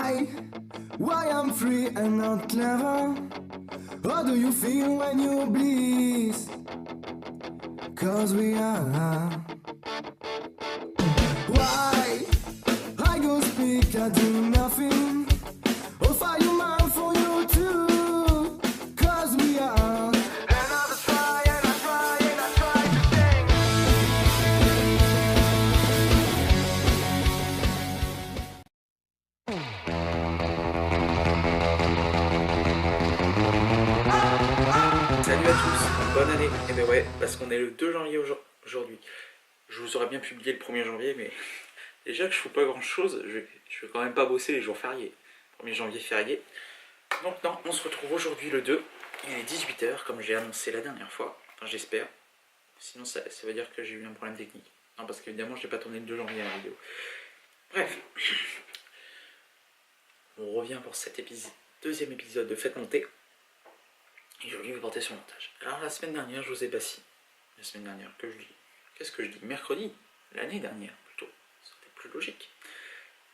Why? Why I'm free and not clever? How do you feel when you bleed? Cause we are. Why? I go speak, I do nothing. Oh, fireman for you too. Cause we are. And I try and I try and I try to sing. Salut à tous, bonne année. Et ben ouais, parce qu'on est le 2 janvier aujourd'hui. Je vous aurais bien publié le 1er janvier, mais déjà que je fous pas grand chose, je vais quand même pas bosser les jours fériés. 1er janvier férié. Donc non, on se retrouve aujourd'hui le 2. Il est 18h, comme j'ai annoncé la dernière fois. Enfin, j'espère. Sinon, ça veut dire que j'ai eu un problème technique. Non, parce qu'évidemment, je n'ai pas tourné le 2 janvier à la vidéo. Bref. On revient pour cet deuxième épisode de Faites monter. Et aujourd'hui, je vais porter sur le montage. Alors, la semaine dernière, je vous ai bassi. La semaine dernière, que je dis? Qu'est-ce que je dis? Mercredi. L'année dernière, plutôt. C'était plus logique.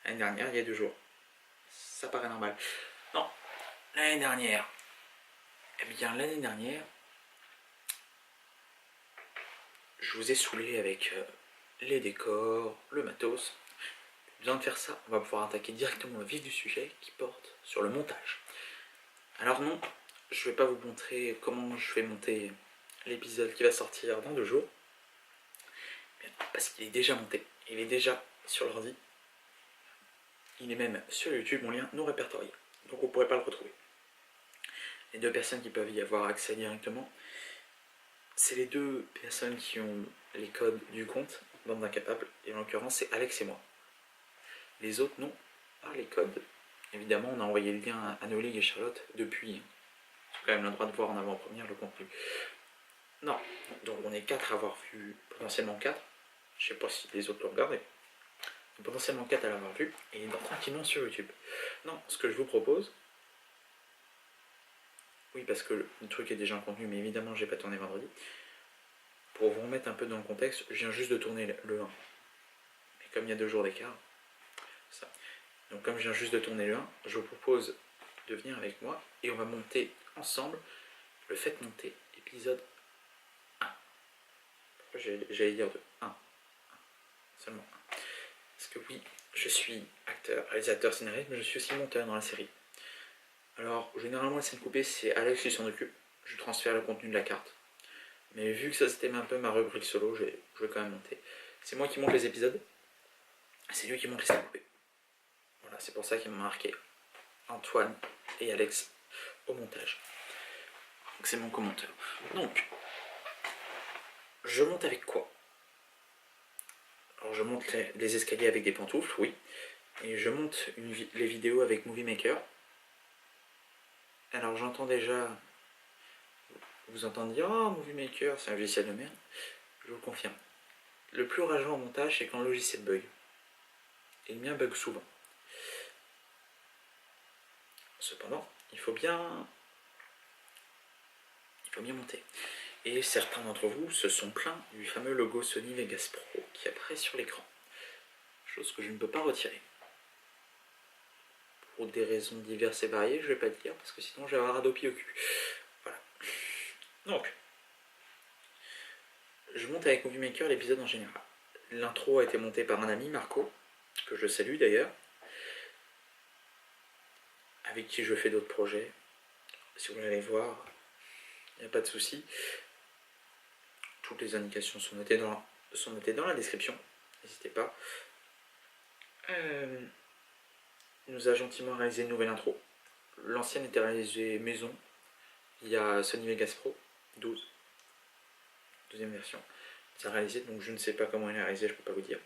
L'année dernière, il y a 2 jours. Ça paraît normal. Non. L'année dernière. Eh bien, l'année dernière, je vous ai saoulé avec les décors, le matos. Besoin de faire ça, on va pouvoir attaquer directement le vif du sujet qui porte sur le montage. Alors non, je ne vais pas vous montrer comment je vais monter l'épisode qui va sortir dans 2 jours. Parce qu'il est déjà monté, il est déjà sur l'ordi. Il est même sur YouTube, mon lien non répertorié. Donc vous ne pourrez pas le retrouver. Les 2 personnes qui peuvent y avoir accès directement, c'est les 2 personnes qui ont les codes du compte, bande d'incapables. Et en l'occurrence, c'est Alex et moi. Les autres, non, pas les codes. Évidemment, on a envoyé le lien à Noélie et Charlotte depuis. Ils ont quand même le droit de voir en avant-première le contenu. Non, donc on est 4 à avoir vu, potentiellement 4. Je sais pas si les autres l'ont regardé. Potentiellement 4 à l'avoir vu, et il est tranquillement sur YouTube. Non, ce que je vous propose... Oui, parce que le truc est déjà en contenu, mais évidemment, j'ai pas tourné vendredi. Pour vous remettre un peu dans le contexte, je viens juste de tourner le 1. Et comme il y a 2 jours d'écart, ça. Donc comme je viens juste de tourner le 1, je vous propose de venir avec moi et on va monter ensemble le Faites monter épisode 1. J'allais dire de 1. Seulement 1. Parce que oui, je suis acteur, réalisateur, scénariste, mais je suis aussi monteur dans la série. Alors généralement la scène coupée c'est Alex qui s'en occupe, je transfère le contenu de la carte. Mais vu que ça c'était un peu ma rubrique solo, je vais quand même monter. C'est moi qui monte les épisodes, c'est lui qui monte les scènes coupées. Voilà, c'est pour ça qu'il m'a marqué Antoine et Alex au montage. Donc c'est mon commentaire. Donc, je monte avec quoi? Alors je monte les escaliers avec des pantoufles, oui. Et je monte les vidéos avec Movie Maker. Alors j'entends déjà... Vous entendez dire, oh Movie Maker, c'est un logiciel de merde. Je vous confirme. Le plus rageant en montage, c'est quand le logiciel bug. Et le mien bug souvent. Cependant, il faut bien monter. Et certains d'entre vous se sont plaints du fameux logo Sony Vegas Pro qui apparaît sur l'écran. Chose que je ne peux pas retirer. Pour des raisons diverses et variées, je ne vais pas dire, parce que sinon je vais avoir Adopi au cul. Voilà. Donc, je monte avec Movie Maker l'épisode en général. L'intro a été montée par un ami, Marco, que je salue d'ailleurs, avec qui je fais d'autres projets. Si vous voulez aller voir, il n'y a pas de souci. Toutes les indications sont notées dans la description, n'hésitez pas. Il nous a gentiment réalisé une nouvelle intro. L'ancienne était réalisée maison via Sony Vegas Pro 12, deuxième version. Il a réalisé, donc je ne sais pas comment il a réalisé, je ne peux pas vous dire.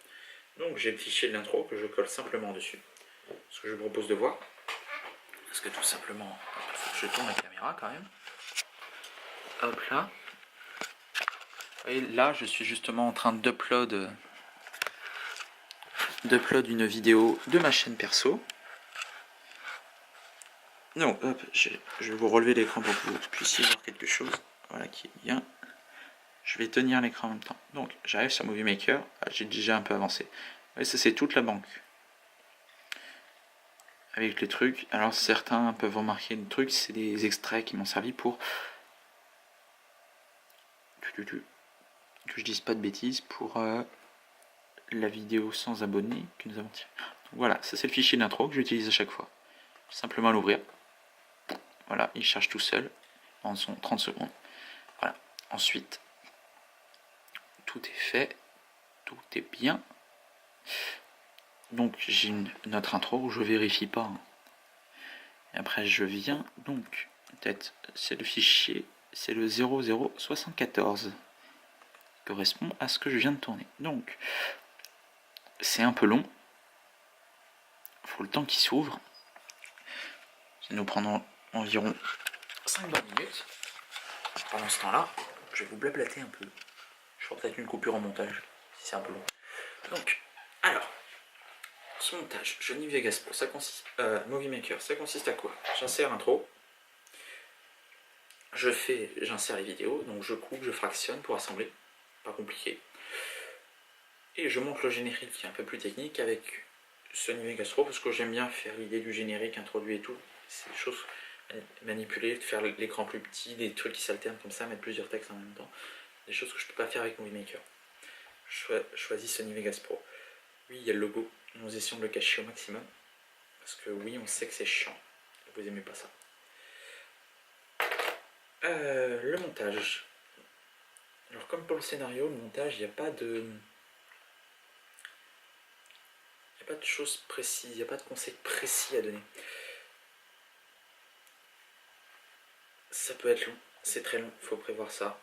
Donc j'ai le fichier de l'intro que je colle simplement dessus. Ce que je vous propose de voir, parce que tout simplement, il faut que je tourne la caméra quand même. Hop là. Et là, je suis justement en train d'upload une vidéo de ma chaîne perso. Non, hop, je vais vous relever l'écran pour que vous puissiez voir quelque chose. Voilà qui est bien. Je vais tenir l'écran en même temps. Donc, j'arrive sur Movie Maker. Ah, j'ai déjà un peu avancé. Et ça, c'est toute la banque. avec les trucs. Alors certains peuvent remarquer le truc, c'est des extraits qui m'ont servi pour que je dise pas de bêtises, pour la vidéo sans abonnés que nous avons tiré. Donc voilà, ça c'est le fichier d'intro que j'utilise à chaque fois. Simplement à l'ouvrir. Voilà, il charge tout seul en son 30 secondes. Voilà. Ensuite, tout est fait, tout est bien. Donc j'ai notre intro où je vérifie pas. Et après je viens donc, peut-être c'est le fichier, c'est le 0074. Correspond à ce que je viens de tourner. Donc c'est un peu long. Il faut le temps qu'il s'ouvre. Ça nous prendra environ 5-20 minutes. Pendant ce temps-là, je vais vous blablater un peu. Je ferai peut-être une coupure en montage, si c'est un peu long. Donc, alors, ce montage, Johnny Vegas Pro, ça consiste, Movie Maker, ça consiste à quoi? J'insère l'intro, j'insère les vidéos, donc je coupe, je fractionne pour assembler, pas compliqué. Et je monte le générique qui est un peu plus technique avec Sony Vegas Pro, parce que j'aime bien faire l'idée du générique introduit et tout. C'est des choses manipulées, de faire l'écran plus petit, des trucs qui s'alternent comme ça, mettre plusieurs textes en même temps. Des choses que je ne peux pas faire avec Movie Maker. Je choisis Sony Vegas Pro. Oui, il y a le logo, nous essayons de le cacher au maximum. Parce que oui, on sait que c'est chiant. Vous aimez pas ça. Le montage. Alors comme pour le scénario, le montage, il n'y a pas de... Il n'y a pas de choses précises, il n'y a pas de conseils précis à donner. Ça peut être long, c'est très long, il faut prévoir ça.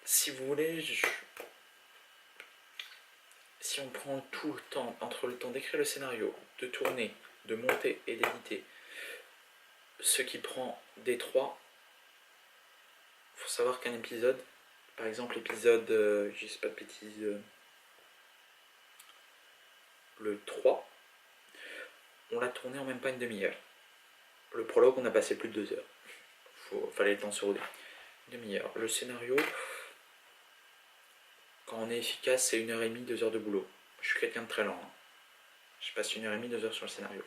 Si vous voulez, si on prend tout le temps, entre le temps d'écrire le scénario, de tourner, de monter et d'éditer, ce qui prend des 3, il faut savoir qu'un épisode, par exemple l'épisode, je sais pas de bêtises, le 3, on l'a tourné en même pas une demi-heure. Le prologue, on a passé plus de 2 heures. Fallait le temps se roder. Une demi-heure. Le scénario, quand on est efficace, c'est 1h30, 2 heures de boulot. Je suis quelqu'un de très lent. Hein. Je passe 1h30, 2 heures sur le scénario.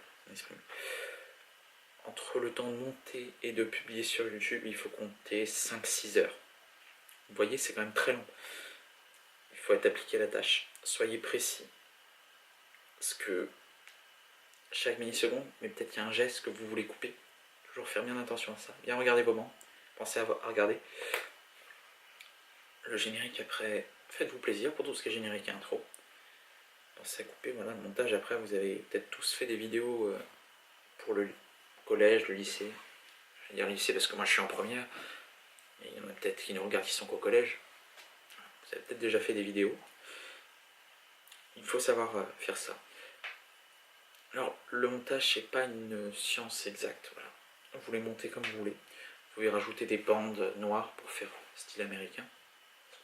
Entre le temps de monter et de publier sur YouTube, il faut compter 5-6 heures. Vous voyez, c'est quand même très long. Il faut être appliqué à la tâche. Soyez précis. Parce que chaque milliseconde, mais peut-être qu'il y a un geste que vous voulez couper. Toujours faire bien attention à ça. Bien regarder vos bancs. Pensez à regarder. Le générique après, faites-vous plaisir pour tout ce qui est générique et intro. Pensez à couper, voilà, le montage après, vous avez peut-être tous fait des vidéos pour le collège, le lycée. Je vais dire lycée parce que moi je suis en première. Et il y en a peut-être qui nous regardent qui sont qu'au collège. Vous avez peut-être déjà fait des vidéos. Il faut savoir faire ça. Alors, le montage, c'est pas une science exacte. Voilà. Vous les montez comme vous voulez. Vous pouvez rajouter des bandes noires pour faire style américain.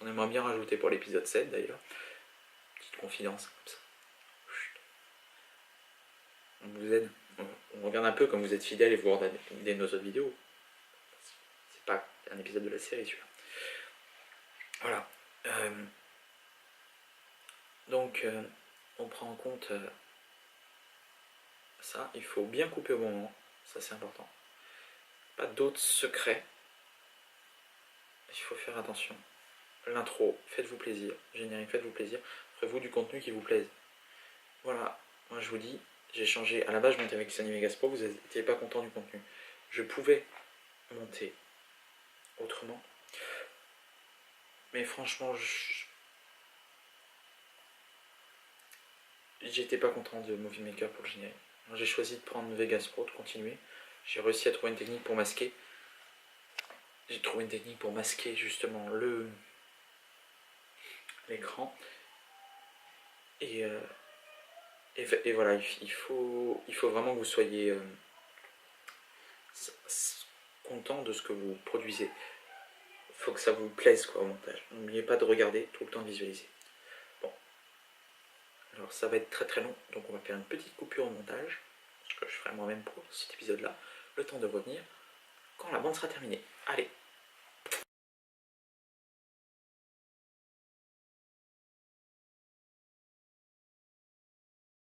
On aimerait bien rajouter pour l'épisode 7 d'ailleurs. Petite confidence comme ça. On vous aide. On regarde un peu comme vous êtes fidèles et vous regardez nos autres vidéos. C'est pas un épisode de la série celui-là. Voilà. Donc, on prend en compte ça. Il faut bien couper au bon moment. Ça, c'est important. Pas d'autres secrets. Il faut faire attention. L'intro, faites-vous plaisir. Générique, faites-vous plaisir. Ferez-vous du contenu qui vous plaise. Voilà. Moi, je vous dis, j'ai changé. À la base, je montais avec Sony Vegas Pro. Vous n'étiez pas content du contenu. Je pouvais monter autrement. Mais franchement, j'étais pas content de Movie Maker pour le générique. J'ai choisi de prendre Vegas Pro, de continuer. J'ai réussi à trouver une technique pour masquer. J'ai trouvé une technique pour masquer justement l'écran. Et voilà, il faut vraiment que vous soyez content de ce que vous produisez. Il faut que ça vous plaise quoi, au montage. N'oubliez pas de regarder, tout le temps de visualiser. Bon. Alors ça va être très très long, donc on va faire une petite coupure au montage, ce que je ferai moi-même pour cet épisode-là, le temps de revenir quand la bande sera terminée. Allez.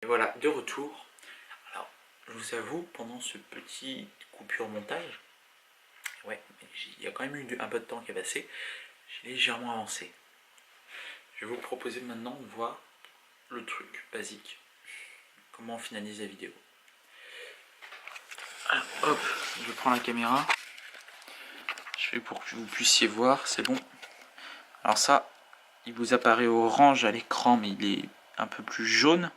Et voilà, de retour. Alors, je vous avoue, pendant ce petit coupure montage, ouais, il y a quand même eu un peu de temps qui est passé, j'ai légèrement avancé. Je vais vous proposer maintenant de voir le truc basique. Comment finaliser la vidéo. Alors, hop, je prends la caméra. Je fais pour que vous puissiez voir, c'est bon. Alors ça, il vous apparaît orange à l'écran, mais il est un peu plus jaune.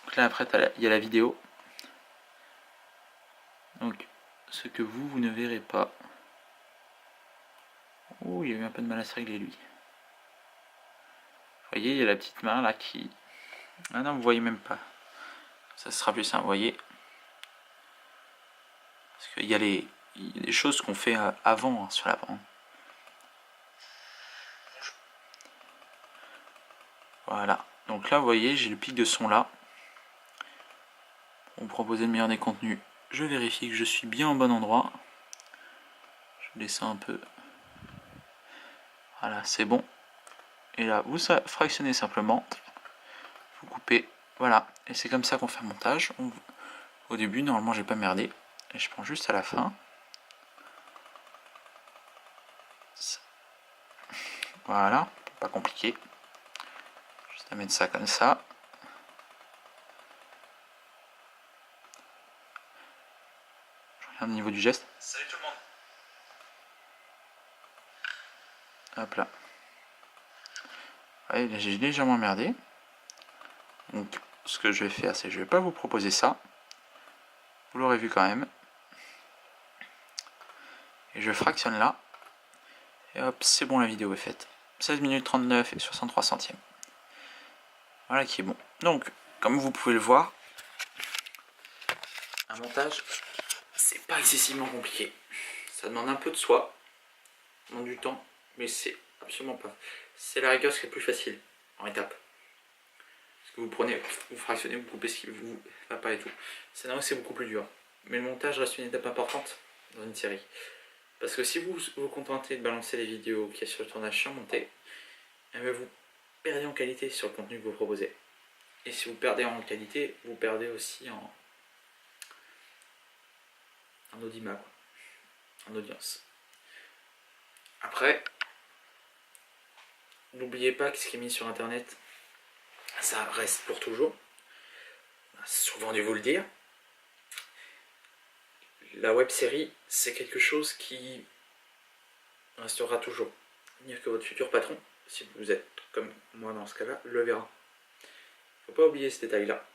Donc là, après, il y a la vidéo. Donc, ce que vous ne verrez pas. Oh, il y a eu un peu de mal à se régler, lui. Vous voyez, il y a la petite main là qui... Ah non, vous voyez même pas. Ça sera plus simple, vous voyez. Parce qu'il y a les choses qu'on fait avant sur la bande. Voilà. Donc là, vous voyez, j'ai le pic de son là. Pour vous proposer le meilleur des contenus, je vérifie que je suis bien au bon endroit. Je descends un peu. Voilà, c'est bon. Et là, vous fractionnez simplement. Vous coupez. Voilà. Et c'est comme ça qu'on fait un montage. Au début, normalement, j'ai pas merdé. Et je prends juste à la fin. Voilà. Pas compliqué. Juste à mettre ça comme ça. Je regarde au niveau du geste. Salut tout le monde. Hop là. Ouais, j'ai légèrement merdé. Donc, ce que je vais faire, c'est que je vais pas vous proposer ça. Vous l'aurez vu quand même. Et je fractionne là. Et hop, c'est bon, la vidéo est faite. 16 minutes 39 et 63 centièmes. Voilà qui est bon. Donc, comme vous pouvez le voir, un montage, c'est pas excessivement compliqué. Ça demande un peu de soi, ça demande du temps, mais c'est absolument pas. C'est la rigueur ce qui est le plus facile en étape. Parce que vous prenez, vous fractionnez, vous coupez ce qui vous va pas et tout. C'est beaucoup plus dur. Mais le montage reste une étape importante dans une série. Parce que si vous vous contentez de balancer les vidéos qui est sur le tournage sans monter, vous perdez en qualité sur le contenu que vous proposez. Et si vous perdez en qualité, vous perdez aussi en audimat, en audience. Après, n'oubliez pas que ce qui est mis sur internet, ça reste pour toujours. C'est souvent dû vous le dire. La web série, c'est quelque chose qui restera toujours. C'est-à-dire que votre futur patron, si vous êtes comme moi dans ce cas-là, le verra. Il ne faut pas oublier ce détail-là.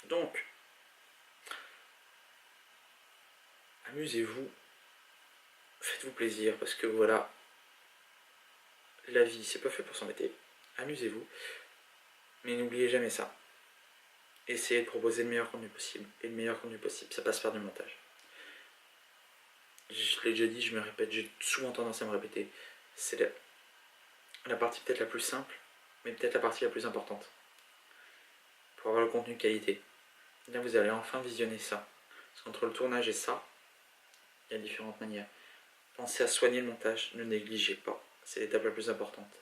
Donc, amusez-vous, faites-vous plaisir, parce que voilà, la vie, c'est pas fait pour s'embêter. Amusez-vous, mais n'oubliez jamais ça. Essayez de proposer le meilleur contenu possible. Et le meilleur contenu possible, ça passe par du montage. Je l'ai déjà dit, je me répète, j'ai souvent tendance à me répéter. C'est la partie peut-être la plus simple, mais peut-être la partie la plus importante. Pour avoir le contenu de qualité. Là, vous allez enfin visionner ça. Parce qu'entre le tournage et ça, il y a différentes manières. Pensez à soigner le montage, ne négligez pas. C'est l'étape la plus importante.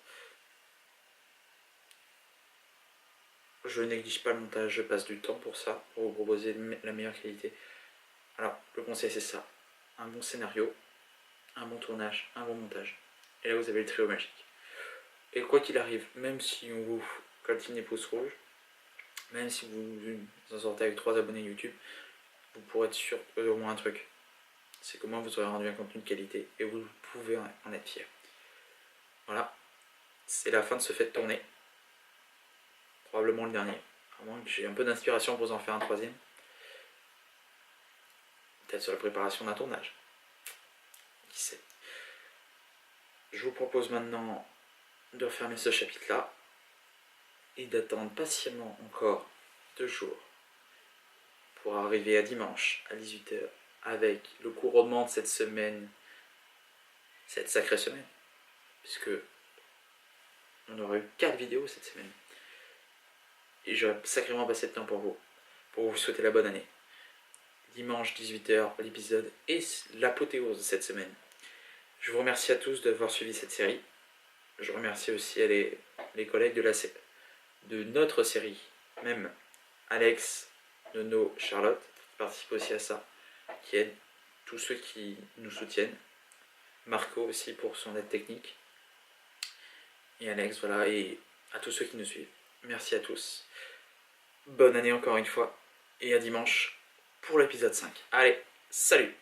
Je ne néglige pas le montage, je passe du temps pour ça, pour vous proposer la meilleure qualité. Alors, le conseil c'est ça. Un bon scénario, un bon tournage, un bon montage. Et là vous avez le trio magique. Et quoi qu'il arrive, même si on vous coltine les pouces rouges, même si vous en sortez avec 3 abonnés YouTube, vous pourrez être sûr au moins un truc. C'est que moi vous aurez rendu un contenu de qualité et vous pouvez en être fier. Voilà, c'est la fin de ce fait de tournée. Probablement le dernier. À moins que j'ai un peu d'inspiration pour en faire un troisième. Peut-être sur la préparation d'un tournage. Qui sait. Je vous propose maintenant de refermer ce chapitre-là et d'attendre patiemment encore 2 jours pour arriver à dimanche à 18 h avec le couronnement de cette semaine, cette sacrée semaine, puisque on aura eu 4 vidéos cette semaine. Et j'aurais sacrément passé de temps pour vous souhaiter la bonne année. Dimanche 18 h l'épisode et l'apothéose de cette semaine. Je vous remercie à tous d'avoir suivi cette série. Je remercie aussi les collègues de notre série, même Alex, Nono, Charlotte, qui participent aussi à ça, qui aident tous ceux qui nous soutiennent, Marco aussi pour son aide technique, et Alex, voilà, et à tous ceux qui nous suivent. Merci à tous. Bonne année encore une fois, et à dimanche pour l'épisode 5. Allez, salut!